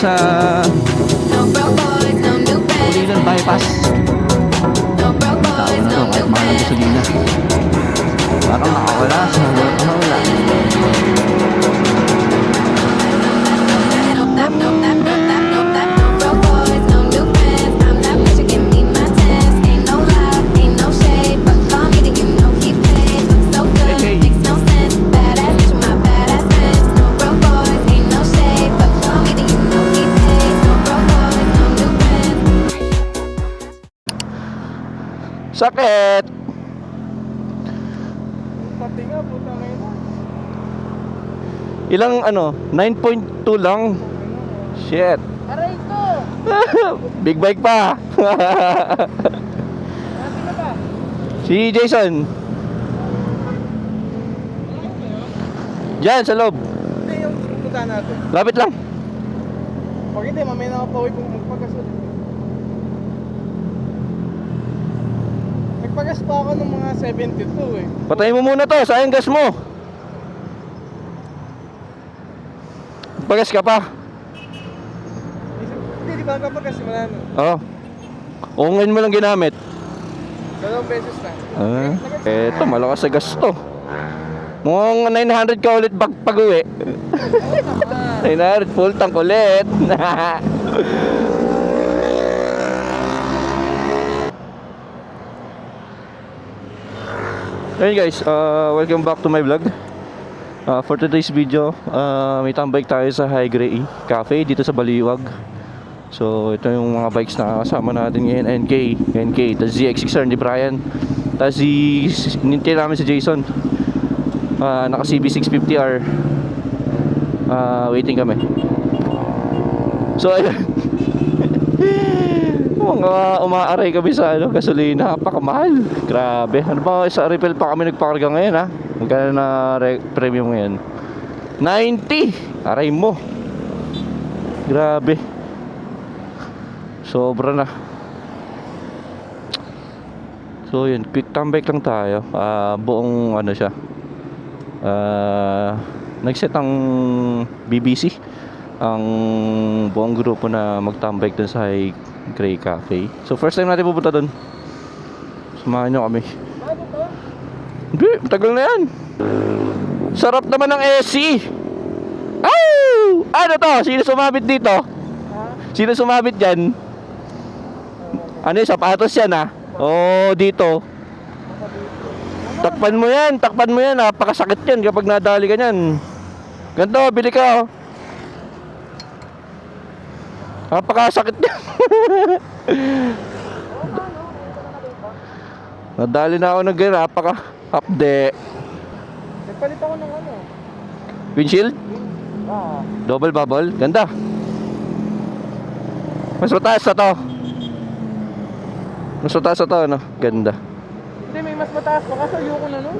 sa Pulilan Bypass. Tao na to, kahit mahal ang gasolina. Parang nakawala sa wala. Sakit! Pati nga, puta ngayon. Ilang 9.2 lang. Shit. Aray ko! Big bike pa. Ate na ba? Si Jason. Diyan sa loob. Hindi, yung pupunta natin. Lapit lang. Pag hindi, mamaya nakapaway kung magpagasol. Nagpagas pa ako ng mga 72 eh. Patayin mo muna to, sayang gas mo. Pagas ka pa. Hindi, di ba nagpapagas? Wala na. Oo. O ngayon mo lang ginamit. 2 beses na. Eto, malakas sa gas to. Mukhang 900 ka ulit pag-uwi. 900 full tank ulit. Ayun guys, welcome back to my vlog. For today's video, may tambay tayo sa High Gray Cafe dito sa Baliwag. So ito yung mga bikes na kasama natin ngayon. NK, tapos ZX6R ni Brian, tapos nintay namin si Jason. Naka CB650R. Waiting kami. So ayun. Mga umaaray kami sa gasolina, napakamahal. Grabe. Ano ba, sa refill pa kami nagpakarga ngayon ha? Magkano na premium ngayon? 90! Aray mo. Grabe. Sobra na. So yun, quick tambay lang tayo. Buong siya. Nag-set ang BBC, ang buong grupo na magtambay dun sa High Gray Cafe. So first time natin pupunta dun. Samahan nyo kami. Hindi, tagal na yan. Sarap naman ng AC. Ow! Ano to? Sino sumabit dito? Sino sumabit dyan? Ano yung sapatos yan ha? Oh, dito. Takpan mo yan, napakasakit yan kapag nadali ka yan. Ganto, bili ka oh. Napakasakit yan. Nadali na ako ng gano'n, napaka-upde. Nagpalit ako ng Windshield? Double bubble, ganda. Mas mataas na to. Ganda. Hindi, may mas mataas pa kasi ayoko na nun.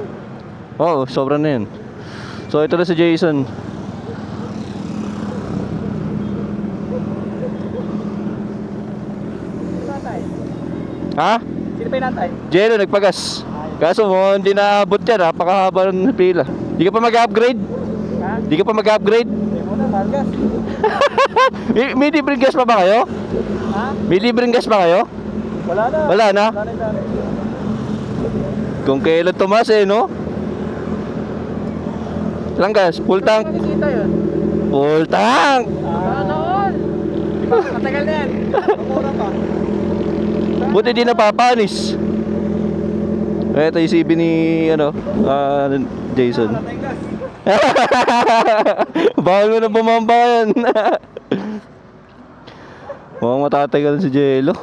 Oo, sobra na yan. So ito na si Jason. Ha? Sino pa yung nantay? Jero, nagpagas. Kaso mo, hindi naabot yan. Napakahaba ng pila. Di ka pa mag-upgrade? Ha? Di ka pa mag-upgrade? Hindi mo na, Vargas. May libreng gas pa ba kayo? Ha? May libreng gas pa kayo? Wala na. Wala na? Wala na. Kung kailan tumas no? Ilang gas? Full tank? Kita yun. Full tank! Noon. Diba, matagal na yan. Mamura pa. Buti di napapanis. Ito yung CB ni Jason. Bawal mo na bumamba yan. Mukhang matatagal si Jello.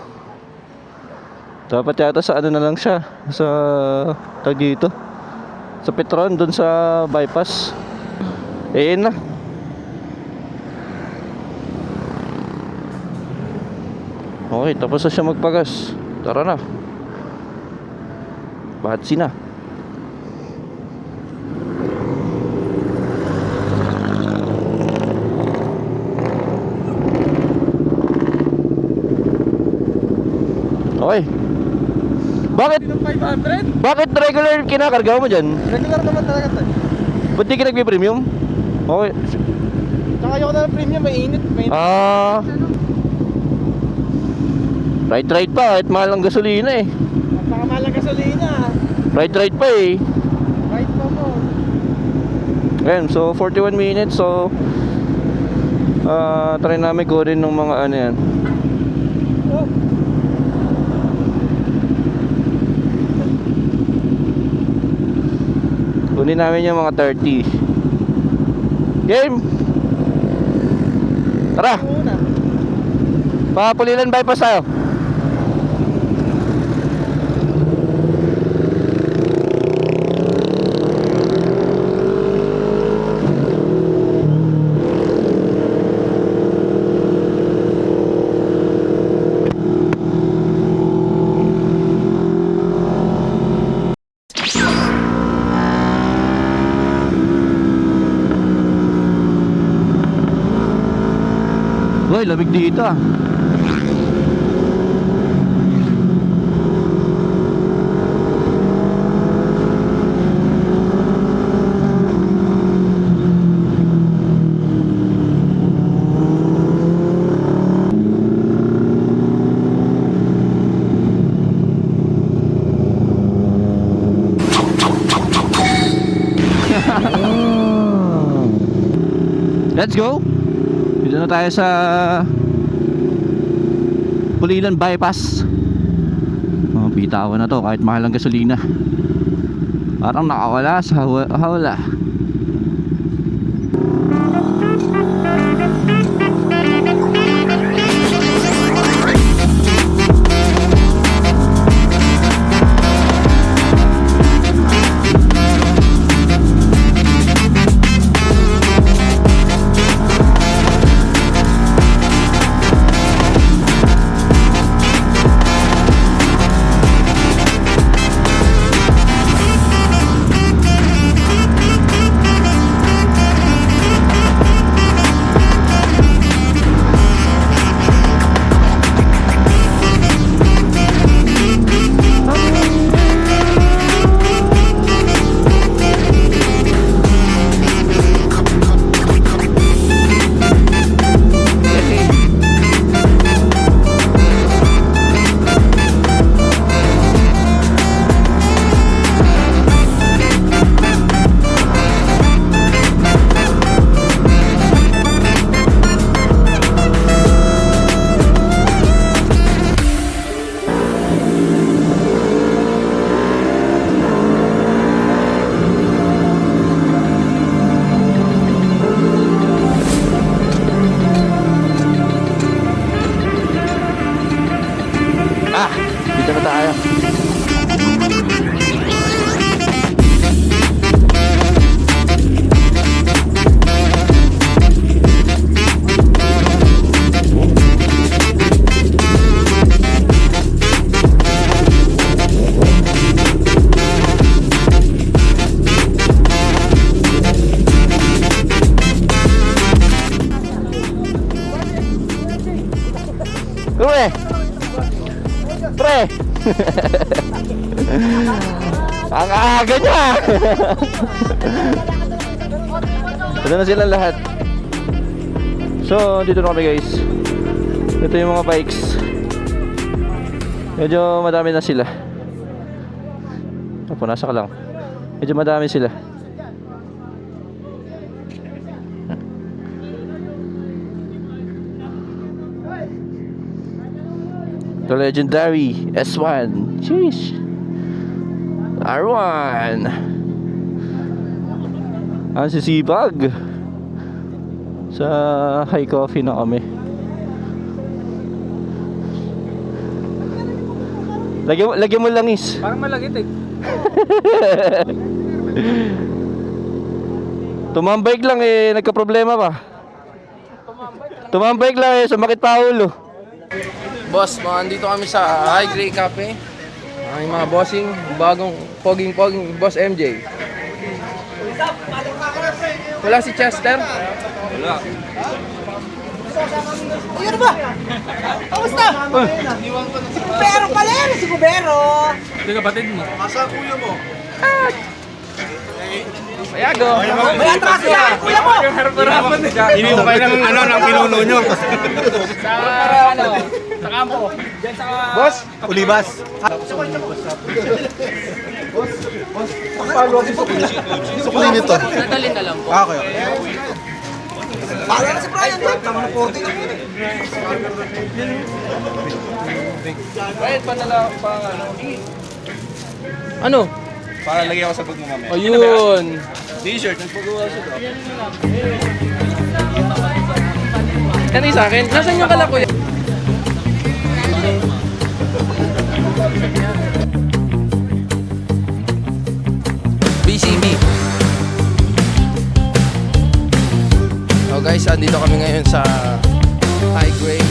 Dapat yata sa na lang siya, sa tag dito, sa Petron, dun sa bypass. Na. Okay, tapos na siya magpagas. Tara na. Batsi na. Okay. Bakit regular kinakarga mo dyan? Regular naman talaga tayo. Ba't di ka nagpi-premium? Okay. Tsaka ayoko ako na premium, mainit. Ah. Right pa, kahit mahal ang gasolina eh. Napakamahal ang gasolina. Right pa eh. Right pa mo. Ayan, so 41 minutes. So try namin kunin ng mga ano yan. Oh. Kunin namin yung mga 30. Game! Tara! Una. Papulilan bypass tayo. Uy, lamig dito ah. Let's go. Dito na tayo sa Pulilan bypass. Bitawan na to kahit mahal ang gasolina. Parang nakawala sa hawla. Dito na tayo. Pre! Ang aga niya! Ito na sila lahat. So, dito na kami guys. Ito yung mga bikes. Medyo madami na sila. Opo, nasa ka lang. Medyo madami sila. The legendary S1. Sheesh. R1. Ang sisibag. Sa high coffee na kami. Lagyan mo langis. Parang malagit eh. Tumambike lang eh, nagka-problema pa. Tumambike lang eh, sumakit pa ulo. Boss, andito kami sa High Grey Cafe. Ang mga bossing, bagong poging Boss MJ. Wala si Chester? Wala. Ano ba? Kamusta? Si Kubero pala yan, si Kubero. Ito kapatid mo. Asa kuya mo? Payago. May atraso sa akin, kuya mo! Hindi ko kayo ng pinuno nyo. Sa kampo. Boss? Ulibas. Gusto ko din ito. Nadali na lang po. Okay. Para na si Brian, tama na 40 na yun. Brian, panala pa ano? Para lagyan ko sa bag mo mamaya. Ayun. T-shirt, nagpagawa siya to. Ano yung sa akin? Nasaan yung kala kuya? BCB. So guys, andito kami ngayon sa high grade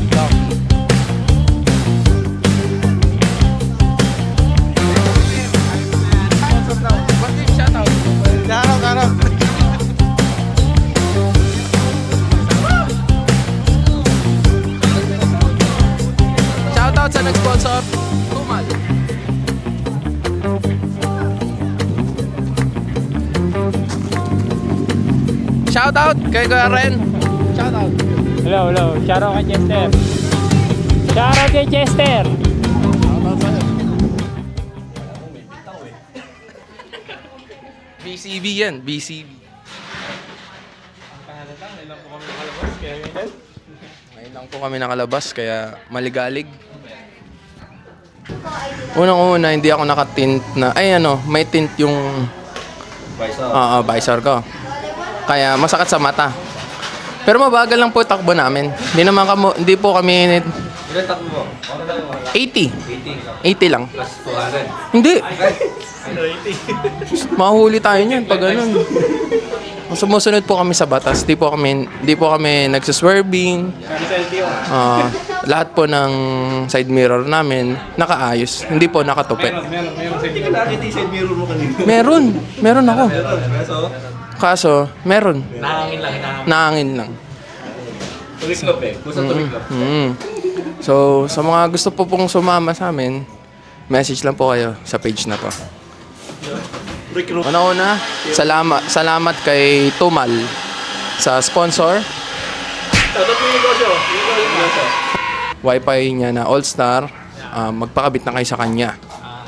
coffee. Shoutout sa nag-sponsor, Tumal. Shoutout kay Kuya Ren. Shoutout. Hello, hello. Shoutout kay Chester. Shoutout kay Chester. BCB yan, BCB. Ngayon lang po kami nakalabas, kaya maligalig. Unang-una, hindi ako nakatint na, may tint yung visor ko. Kaya masakit sa mata. Pero mabagal lang po takbo namin. Hindi po kami... Ilan takbo mo? 80. 80 lang. Plus 200. Hindi. Mahuli tayo niyan pag ganun. Sumusunod po kami sa batas. Di po kami nagsiswerving. Lahat po ng side mirror namin nakaayos. Hindi po nakatupit. Hindi ka nakita yung side mirror mo kanina. Meron ako. Kaso, Meron. Nahangin lang. tumiklop eh. Kusa tumiklop. So, sa mga gusto po pong sumama sa amin, message lang po kayo sa page na to. Una-una, salamat kay Tumal sa sponsor. Wi-Fi niya na All-Star. Magpakabit na kayo sa kanya.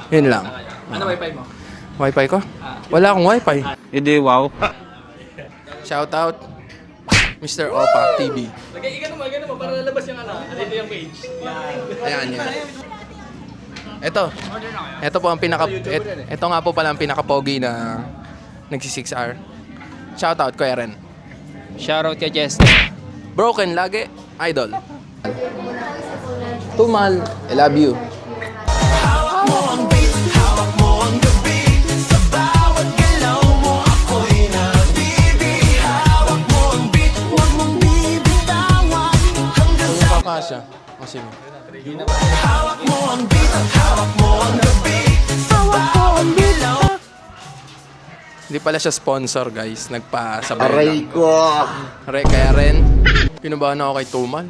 Yun lang. Ano wifi mo? Wi-Fi ko? Wala akong Wi-Fi. Hindi, wow. Shoutout, Mr. Opa TV. Igan mo para lalabas yung dito yung page. Ayan, yan. Ito po ang ito nga po pala ang pinaka-pogi na nagsi 6R. Shoutout, Kuya Ren. Shoutout kay Chester. Broken lagi, idol. Tumal, I love you. Kasha. Kasi hindi pala siya sponsor, guys. Nagpasabay lang. Aray ko! Kaya rin, pinabahan ako kay Tumal.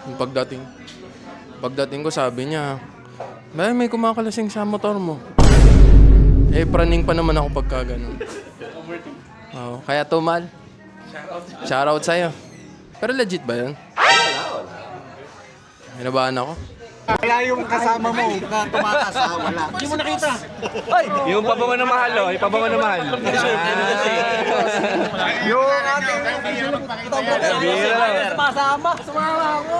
Yung pagdating ko, sabi niya, may kumakalasing sa motor mo. Praning pa naman ako pagka ganun. Kaya Tumal, shoutout sa'yo. Pero legit ba yun? Hinabahan ako. Kaya yung kasama mo na tumakas, wala. Hindi mo nakita. Yung pabango na mahal, oh. Yung pabango na mahal. Yung ating... Sumama ako.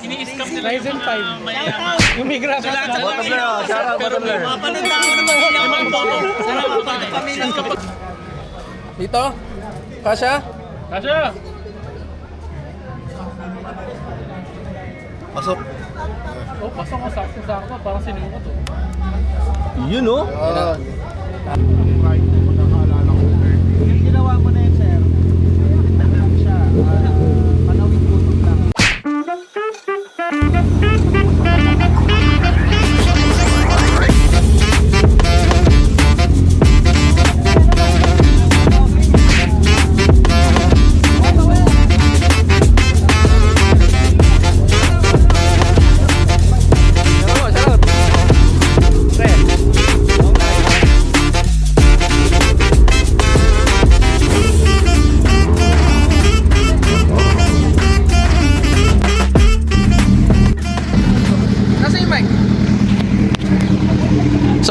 Ini-scam nila Ryzen 5. Yung may graphics na. Bottom blur, oh. Shout out, bottom blur. Mapanunta ako ng mga ilang photo. Sana mapapaminan ka pa. Dito? Kasha? Kasha! Pasok. Oh, pasok ko sakto. Parang sinuko to. Yun, oh. Ginawa mo na yun, sir. Ano lang siya? Panawin gutom lang.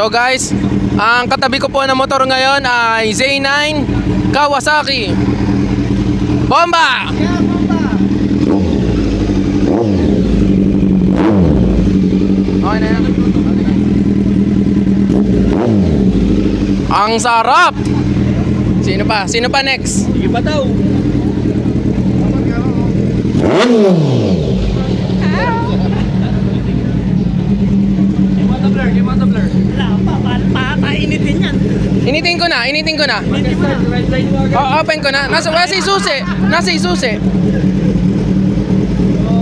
So guys, ang katabi ko po na motor ngayon ay Z9 Kawasaki. Bomba! Okay na yan. Ang sarap! Sino pa? Sino pa next? Sige pa daw. Game on the blur. Painitin yan. Initin ko na. Red line mo agad. Open ko na. Nasa isusi.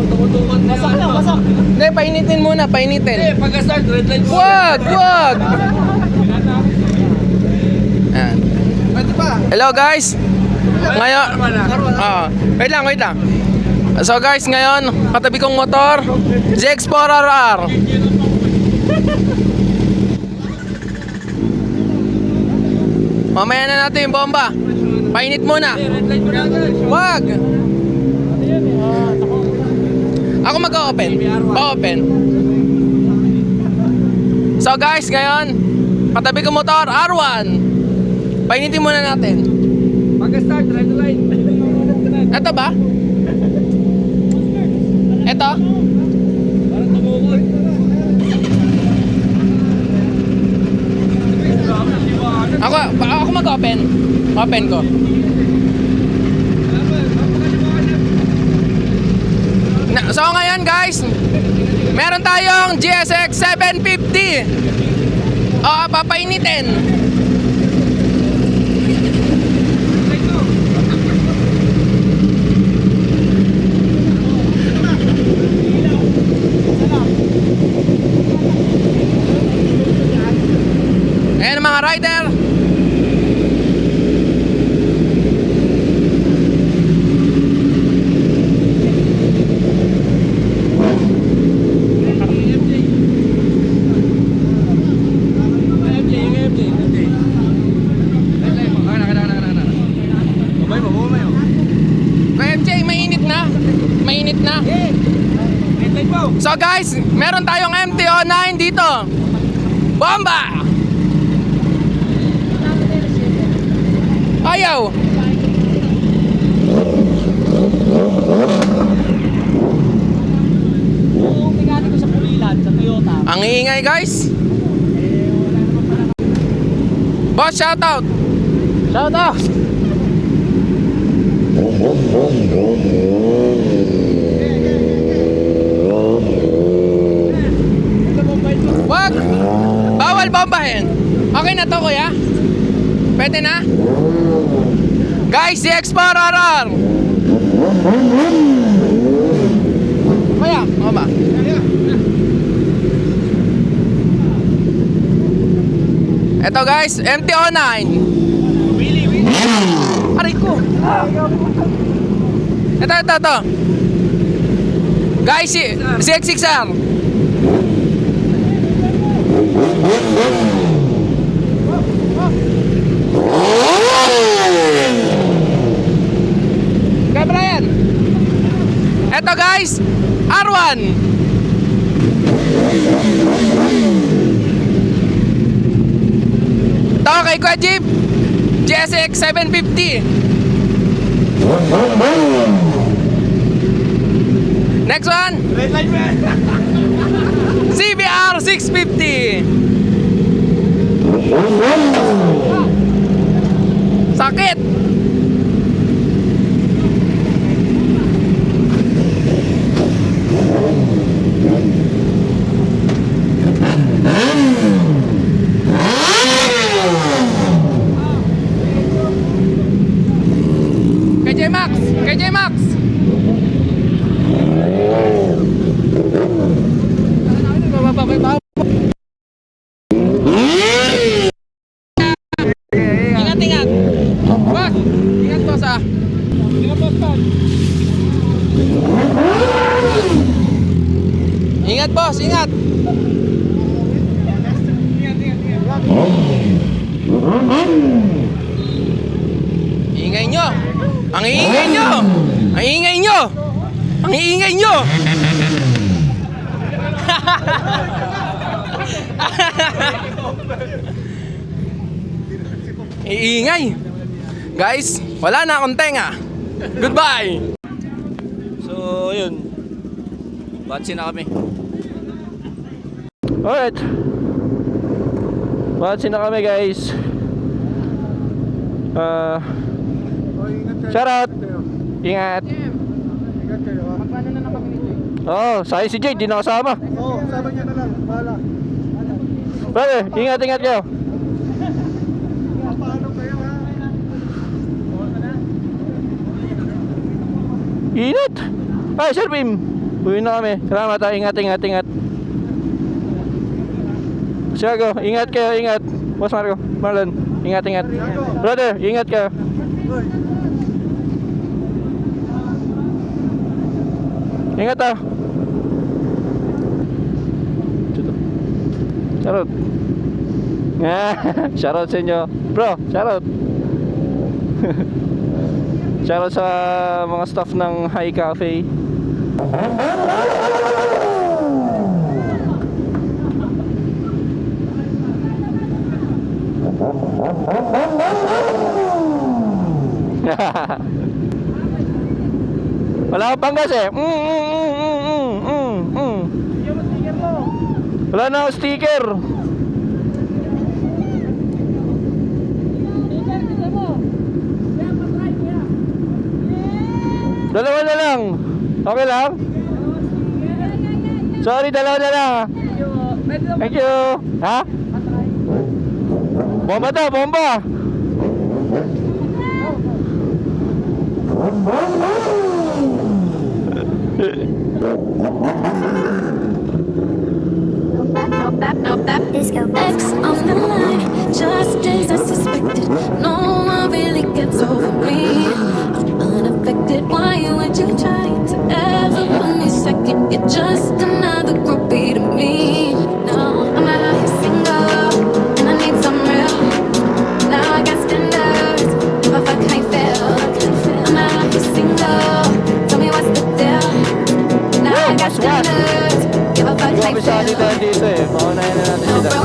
Tumutungan na yan. Wasak. Hindi, painitin muna, painitin. Pagka-start, red line mo. Wag! Ayan. Pwede pa. Hello guys! Ngayon, wait lang. So guys, ngayon, katabi kong motor, Z-Explorer. Mamaya na natin yung bomba. Painit muna. Red line mo na agad. Wag! Ako mag-open. Open. So guys, ngayon, katabi kong motor, R1. Painitin muna natin. Pagka-start, red line. Ito ba? Ito? Parang tumukod. Ako mag-open. Open ko. So ngayon guys, meron tayong GSX 750. Papainitin. Ayan ang mga rider. MJ, mainit na. So guys, meron tayong MT-09 dito. Bomba! Ayaw! Yung mekaniko sa Pulilan, sa Toyota. Ang iingay guys. Boss, shoutout! Shoutout! Wag! Bawal bombahin. Okay na to, kuya? Pwede na? Guys, si Explorer! Kuya, o ba? Eto guys, MT-09. Aray ko! Ito. Guys, si X6R. Kay Brian. Eto guys, R1. Ito kay Kuya Jeep, GSX 750. Next one, Red line man. CBR 650. Sakit. KJ Max. Ingat. Boss, ingat boss ah. Ingat boss, ingat. Ingay nyo. Ang iingay nyo. Ang iingay nyo. Ang iingay nyo. Iingay. Guys, wala na akong tenga. Goodbye. So, yun. Batsi na kami. Alright. Batsi na kami, guys. Shoutout. Ingat. Ingat kayo ha. Paano na lang kami nito? Oh, sayang si Jade, di nakasama. Oo, sama niya na lang. Bahala. Brother, ingat kayo. Paano kayo ha? Ingat. Ay, Sir Bim. Uwi na kami. Salamat ha. Ingat. Siago, ingat kayo, ingat. Boss Marco, Marlon, ingat. Brother, ingat kayo. Ingat ha. Shoutout. Shoutout sa inyo. Bro, shoutout. Shoutout sa mga staff ng High Cafe. Wala akong panggas eh. Wala na akong sticker. Dalawa na lang. Okay lang? Sorry, dalawa na lang. Thank you. Ha? Bomba daw, bomba. Disco X on the line, just as I suspected. No one really gets over me. I'm unaffected. Why would you try to ever put me second? You're just another groupie to me. No, I'm out here single, and I need some real. Now I got standards. If I fuck, I fail. I'm out here single. Tell me what's the deal. Now I got standards. If I fuck, I Grabe sa fail. dito eh. Paunahin na natin sila.